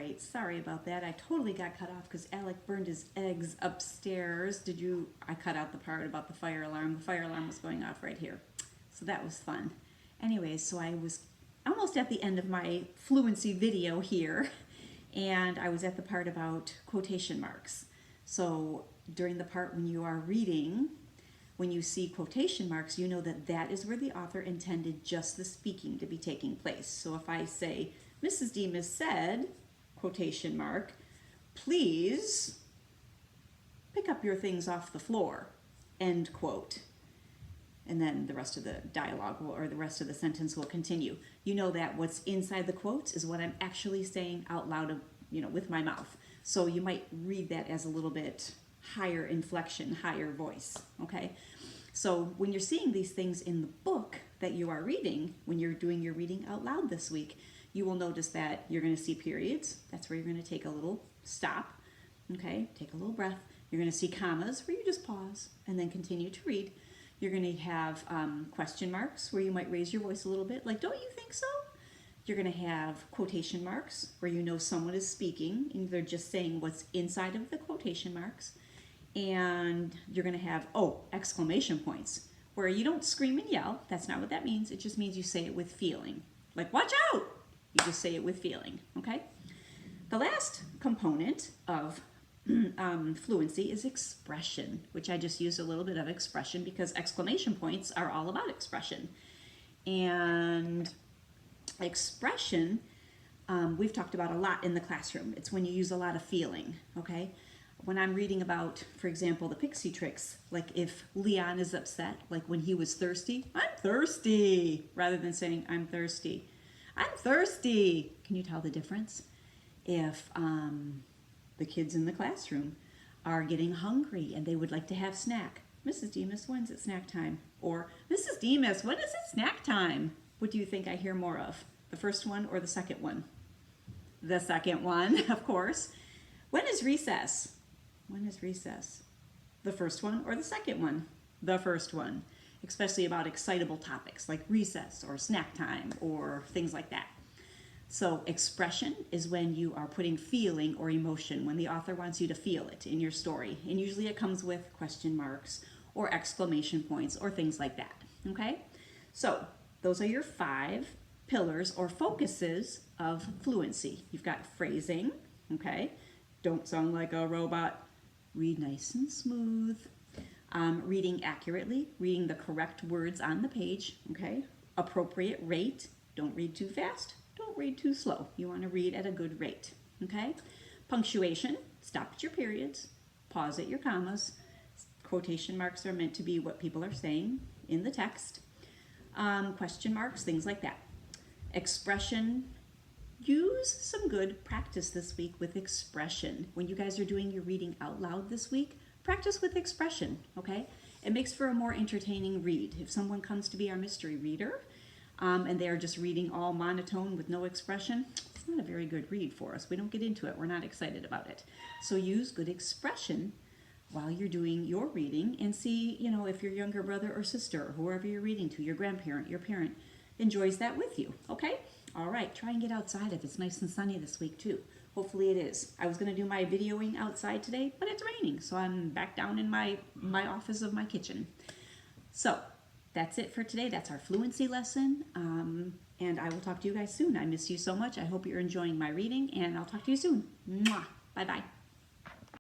right, sorry about that. I totally got cut off because Alec burned his eggs upstairs. I cut out the part about the fire alarm. The fire alarm was going off right here. So that was fun. Anyways, so I was almost at the end of my fluency video here, and I was at the part about quotation marks. So during the part when you are reading, when you see quotation marks, you know that that is where the author intended just the speaking to be taking place. So if I say, Mrs. Demas said, quotation mark, please pick up your things off the floor, end quote. And then the rest of the dialogue or the rest of the sentence will continue. You know that what's inside the quotes is what I'm actually saying out loud, with my mouth. So you might read that as a little bit higher inflection, higher voice, okay? So when you're seeing these things in the book that you are reading, when you're doing your reading out loud this week, you will notice that you're going to see periods. That's where you're going to take a little stop, okay? Take a little breath. You're going to see commas where you just pause and then continue to read. You're going to have question marks where you might raise your voice a little bit, like, don't you think so? You're going to have quotation marks where you know someone is speaking and they're just saying what's inside of the quotation marks. And you're going to have, exclamation points where you don't scream and yell. That's not what that means. It just means you say it with feeling. Like, watch out! You just say it with feeling, okay? The last component of fluency is expression, which I just used a little bit of expression because exclamation points are all about expression. And expression, we've talked about a lot in the classroom. It's when you use a lot of feeling, okay? When I'm reading about, for example, the Pixie Tricks, like if Leon is upset, like when he was thirsty, I'm thirsty, rather than saying I'm thirsty. I'm thirsty. Can you tell the difference? If the kids in the classroom are getting hungry and they would like to have snack, Mrs. Demas, when's it snack time? Or Mrs. Demas, when is it snack time? What do you think I hear more of? The first one or the second one? The second one, of course. When is recess? When is recess? The first one or the second one? The first one. Especially about excitable topics like recess or snack time or things like that. So expression is when you are putting feeling or emotion, when the author wants you to feel it in your story. And usually it comes with question marks or exclamation points or things like that, okay? So those are your 5 pillars or focuses of fluency. You've got phrasing, okay? Don't sound like a robot. Read nice and smooth. Reading accurately, reading the correct words on the page, okay? Appropriate rate. Don't read too fast. Don't read too slow. You want to read at a good rate, okay? Punctuation. Stop at your periods. Pause at your commas. Quotation marks are meant to be what people are saying in the text. Question marks, things like that. Expression. Use some good practice this week with expression. When you guys are doing your reading out loud this week, practice with expression, okay? It makes for a more entertaining read. If someone comes to be our mystery reader and they are just reading all monotone with no expression, it's not a very good read for us. We don't get into it. We're not excited about it. So use good expression while you're doing your reading and see, if your younger brother or sister or whoever you're reading to, your grandparent, your parent, enjoys that with you, okay? All right, try and get outside if it's nice and sunny this week too. Hopefully it is. I was going to do my videoing outside today, but it's raining, so I'm back down in my office of my kitchen. So that's it for today. That's our fluency lesson, and I will talk to you guys soon. I miss you so much. I hope you're enjoying my reading, and I'll talk to you soon. Mwah. Bye-bye.